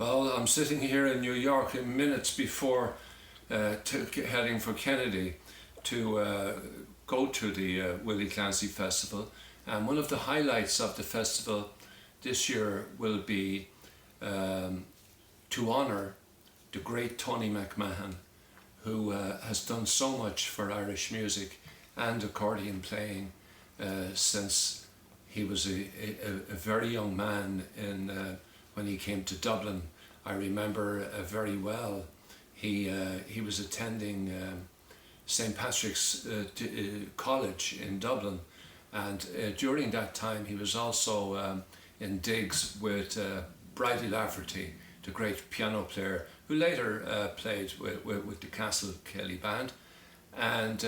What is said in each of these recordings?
Well, I'm sitting here in New York in minutes before heading for Kennedy to go to the Willie Clancy Festival. And one of the highlights of the festival this year will be to honour the great Tony McMahon, who has done so much for Irish music and accordion playing since he was a very young man when he came to Dublin. I remember very well. He was attending St. Patrick's College in Dublin, and during that time he was also in digs with Bridie Lafferty, the great piano player, who later played with the Castle Kelly Band. And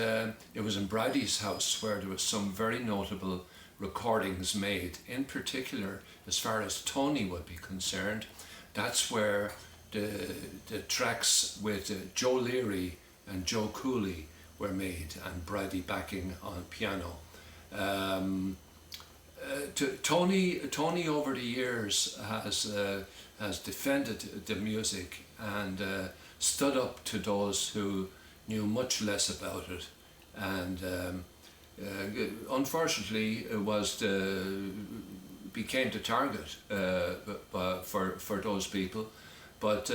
it was in Bridie's house where there was some very notable recordings made. In particular, as far as Tony would be concerned, that's where the tracks with Joe Leary and Joe Cooley were made, and Bridie backing on piano. Tony over the years has defended the music and stood up to those who knew much less about it, and unfortunately became the target for those people. But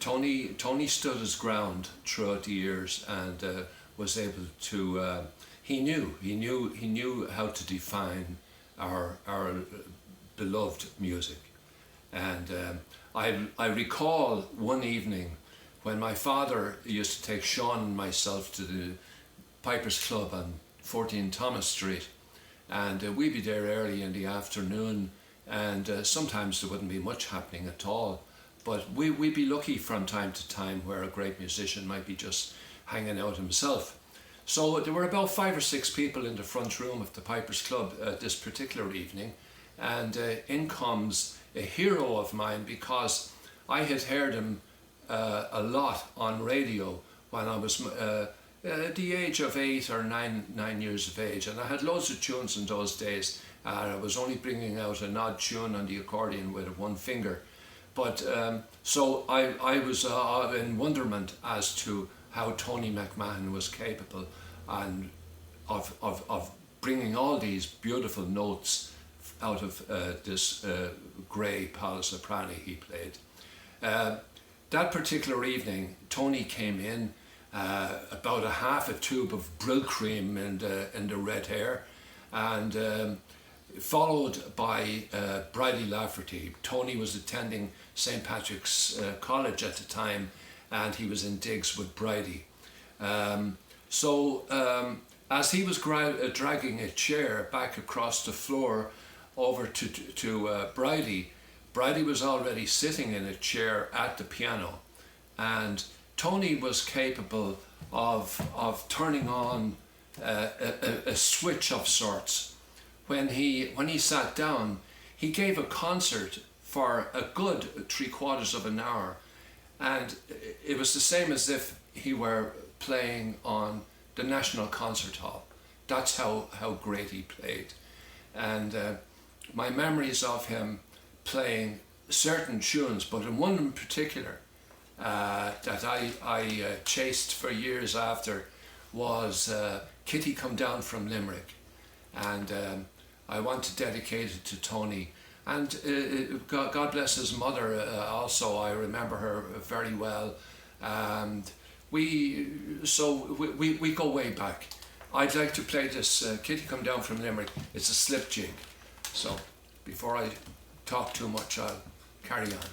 Tony stood his ground throughout the years and was able to. He knew how to define our beloved music, and I recall one evening when my father used to take Sean and myself to the Piper's Club on 14 Thomas Street, and we'd be there early in the afternoon, and sometimes there wouldn't be much happening at all, but we'd be lucky from time to time where a great musician might be just hanging out himself. So there were about 5 or 6 people in the front room of the Piper's Club this particular evening, and in comes a hero of mine, because I had heard him a lot on radio when I was at the age of 8 or 9 years of age, and I had loads of tunes in those days. I was only bringing out an odd tune on the accordion with one finger, but so I was in wonderment as to how Tony McMahon was capable and of bringing all these beautiful notes out of this grey palo-soprano he played. That particular evening, Tony came in about a half a tube of Brylcreem in the red hair, and followed by Bridie Lafferty. Tony was attending St. Patrick's College at the time, and he was in digs with Bridie. As he was dragging a chair back across the floor over to Bridie, Bridie was already sitting in a chair at the piano, and Tony was capable of turning on a switch of sorts. When he sat down, he gave a concert for a good 3/4 of an hour, and it was the same as if he were playing on the National Concert Hall. That's how great he played. And my memories of him playing certain tunes, but in one in particular that I chased for years after, was Kitty Come Down from Limerick, and I want to dedicate it to Tony. And God bless his mother also. I remember her very well, and we go way back. I'd like to play this Kitty Come Down from Limerick. It's a slip jig, so before I talk too much, I'll carry on.